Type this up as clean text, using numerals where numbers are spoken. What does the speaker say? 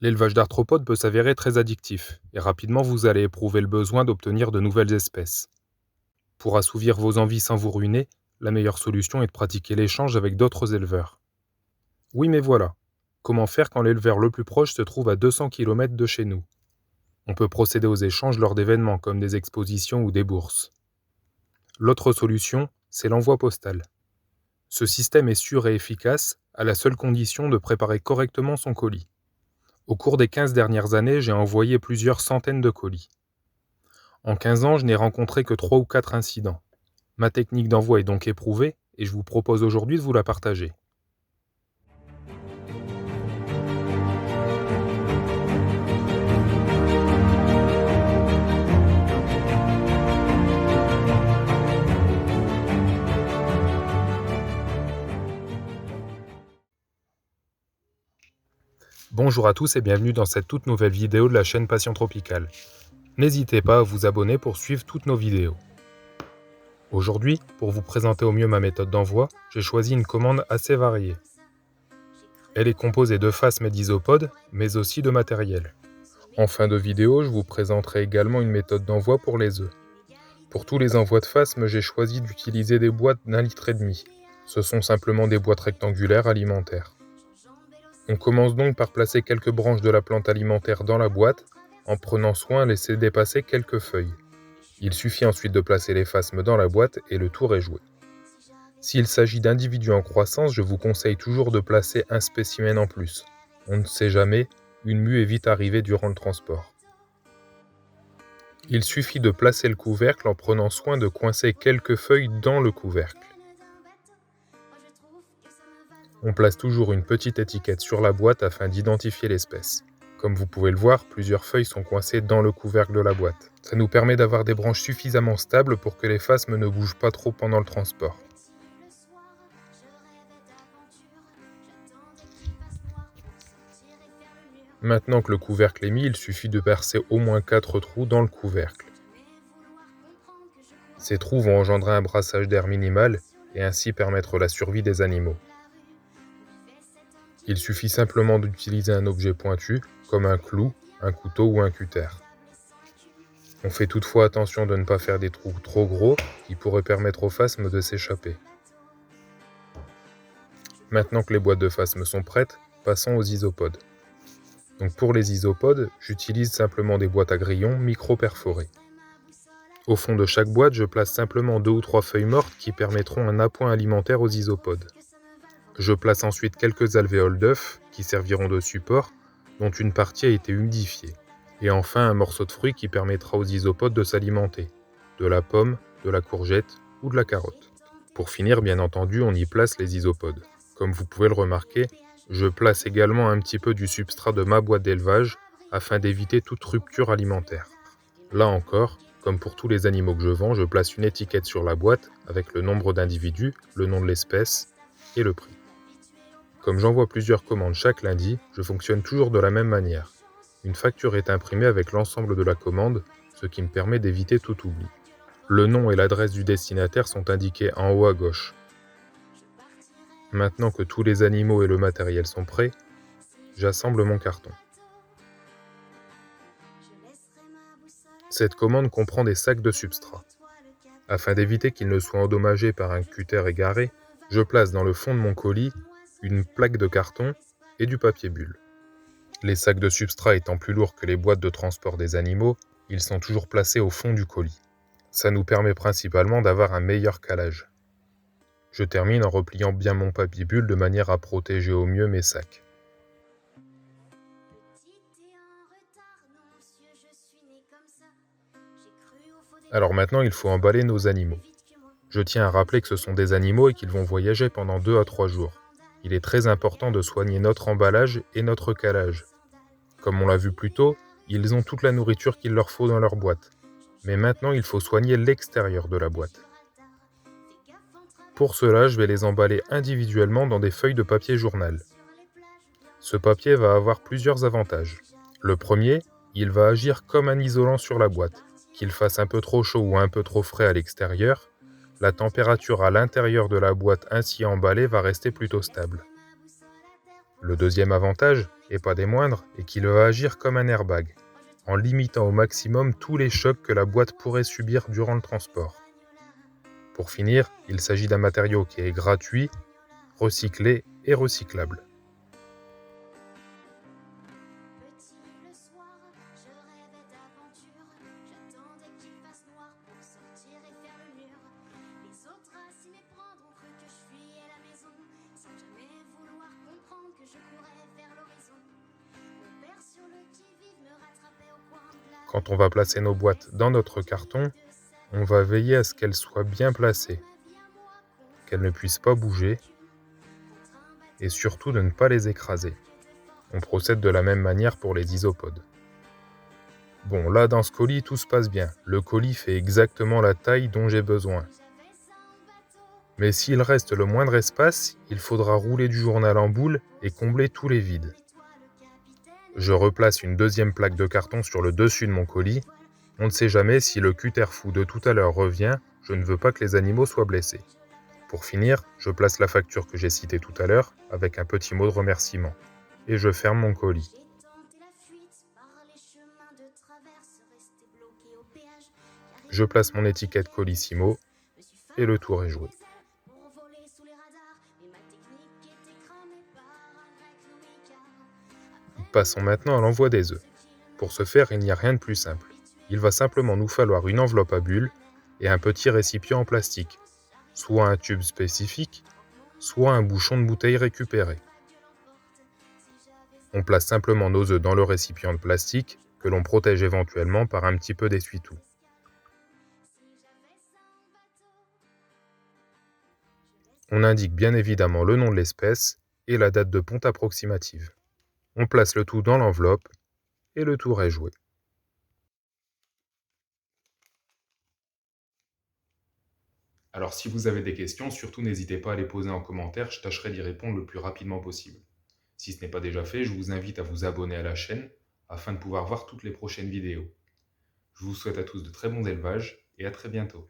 L'élevage d'arthropodes peut s'avérer très addictif, et rapidement vous allez éprouver le besoin d'obtenir de nouvelles espèces. Pour assouvir vos envies sans vous ruiner, la meilleure solution est de pratiquer l'échange avec d'autres éleveurs. Oui, mais voilà. Comment faire quand l'éleveur le plus proche se trouve à 200 km de chez nous? On peut procéder aux échanges lors d'événements comme des expositions ou des bourses. L'autre solution, c'est l'envoi postal. Ce système est sûr et efficace, à la seule condition de préparer correctement son colis. Au cours des 15 dernières années, j'ai envoyé plusieurs centaines de colis. En 15 ans, je n'ai rencontré que 3 ou 4 incidents. Ma technique d'envoi est donc éprouvée et je vous propose aujourd'hui de vous la partager. Bonjour à tous et bienvenue dans cette toute nouvelle vidéo de la chaîne Passion Tropicale. N'hésitez pas à vous abonner pour suivre toutes nos vidéos. Aujourd'hui, pour vous présenter au mieux ma méthode d'envoi, j'ai choisi une commande assez variée. Elle est composée de phasmes et d'isopodes, mais aussi de matériel. En fin de vidéo, je vous présenterai également une méthode d'envoi pour les œufs. Pour tous les envois de phasmes, j'ai choisi d'utiliser des boîtes d'1,5 litre. Ce sont simplement des boîtes rectangulaires alimentaires. On commence donc par placer quelques branches de la plante alimentaire dans la boîte, en prenant soin de laisser dépasser quelques feuilles. Il suffit ensuite de placer les phasmes dans la boîte et le tour est joué. S'il s'agit d'individus en croissance, je vous conseille toujours de placer un spécimen en plus. On ne sait jamais, une mue est vite arrivée durant le transport. Il suffit de placer le couvercle en prenant soin de coincer quelques feuilles dans le couvercle. On place toujours une petite étiquette sur la boîte afin d'identifier l'espèce. Comme vous pouvez le voir, plusieurs feuilles sont coincées dans le couvercle de la boîte. Ça nous permet d'avoir des branches suffisamment stables pour que les phasmes ne bougent pas trop pendant le transport. Maintenant que le couvercle est mis, il suffit de percer au moins 4 trous dans le couvercle. Ces trous vont engendrer un brassage d'air minimal et ainsi permettre la survie des animaux. Il suffit simplement d'utiliser un objet pointu, comme un clou, un couteau ou un cutter. On fait toutefois attention de ne pas faire des trous trop gros qui pourraient permettre aux phasmes de s'échapper. Maintenant que les boîtes de phasmes sont prêtes, passons aux isopodes. Donc pour les isopodes, j'utilise simplement des boîtes à grillons micro-perforées. Au fond de chaque boîte, je place simplement 2 ou 3 feuilles mortes qui permettront un appoint alimentaire aux isopodes. Je place ensuite quelques alvéoles d'œufs qui serviront de support, dont une partie a été humidifiée. Et enfin un morceau de fruit qui permettra aux isopodes de s'alimenter, de la pomme, de la courgette ou de la carotte. Pour finir, bien entendu, on y place les isopodes. Comme vous pouvez le remarquer, je place également un petit peu du substrat de ma boîte d'élevage afin d'éviter toute rupture alimentaire. Là encore, comme pour tous les animaux que je vends, je place une étiquette sur la boîte avec le nombre d'individus, le nom de l'espèce et le prix. Comme j'envoie plusieurs commandes chaque lundi, je fonctionne toujours de la même manière. Une facture est imprimée avec l'ensemble de la commande, ce qui me permet d'éviter tout oubli. Le nom et l'adresse du destinataire sont indiqués en haut à gauche. Maintenant que tous les animaux et le matériel sont prêts, j'assemble mon carton. Cette commande comprend des sacs de substrat. Afin d'éviter qu'ils ne soient endommagés par un cutter égaré, je place dans le fond de mon colis une plaque de carton et du papier bulle. Les sacs de substrat étant plus lourds que les boîtes de transport des animaux, ils sont toujours placés au fond du colis. Ça nous permet principalement d'avoir un meilleur calage. Je termine en repliant bien mon papier bulle de manière à protéger au mieux mes sacs. Alors maintenant, il faut emballer nos animaux. Je tiens à rappeler que ce sont des animaux et qu'ils vont voyager pendant 2 à 3 jours. Il est très important de soigner notre emballage et notre calage. Comme on l'a vu plus tôt, ils ont toute la nourriture qu'il leur faut dans leur boîte. Mais maintenant, il faut soigner l'extérieur de la boîte. Pour cela, je vais les emballer individuellement dans des feuilles de papier journal. Ce papier va avoir plusieurs avantages. Le premier, il va agir comme un isolant sur la boîte. Qu'il fasse un peu trop chaud ou un peu trop frais à l'extérieur, la température à l'intérieur de la boîte ainsi emballée va rester plutôt stable. Le deuxième avantage et pas des moindres, est qu'il va agir comme un airbag, en limitant au maximum tous les chocs que la boîte pourrait subir durant le transport. Pour finir, il s'agit d'un matériau qui est gratuit, recyclé et recyclable. Petit le soir, je rêvais d'aventure. J'attendais qu'il fasse noir pour sortir et faire le mur. Les autres à s'y méprendre ont cru que je fuyais la maison, sans jamais vouloir comprendre que je courais vers l'horizon. Mon père sur le qui-vive me rattrapait au coin de la Quand on va placer nos boîtes dans notre carton, on va veiller à ce qu'elles soient bien placées, qu'elles ne puissent pas bouger et surtout de ne pas les écraser. On procède de la même manière pour les isopodes. Bon, là dans ce colis, tout se passe bien. Le colis fait exactement la taille dont j'ai besoin. Mais s'il reste le moindre espace, il faudra rouler du journal en boule et combler tous les vides. Je replace une deuxième plaque de carton sur le dessus de mon colis. On ne sait jamais si le cutter fou de tout à l'heure revient, je ne veux pas que les animaux soient blessés. Pour finir, je place la facture que j'ai citée tout à l'heure avec un petit mot de remerciement. Et je ferme mon colis. J'ai tenté la fuite par les chemins de traverse, resté bloqué au péage. Je place mon étiquette Colissimo et le tour est joué. Pour voler sous les radars, mais ma technique était cramée par un grec Louis. Passons maintenant à l'envoi des œufs. Pour ce faire, il n'y a rien de plus simple. Il va simplement nous falloir une enveloppe à bulles et un petit récipient en plastique, soit un tube spécifique, soit un bouchon de bouteille récupéré. On place simplement nos œufs dans le récipient de plastique que l'on protège éventuellement par un petit peu d'essuie-tout. On indique bien évidemment le nom de l'espèce et la date de ponte approximative. On place le tout dans l'enveloppe et le tour est joué. Alors si vous avez des questions, surtout n'hésitez pas à les poser en commentaire, je tâcherai d'y répondre le plus rapidement possible. Si ce n'est pas déjà fait, je vous invite à vous abonner à la chaîne afin de pouvoir voir toutes les prochaines vidéos. Je vous souhaite à tous de très bons élevages et à très bientôt.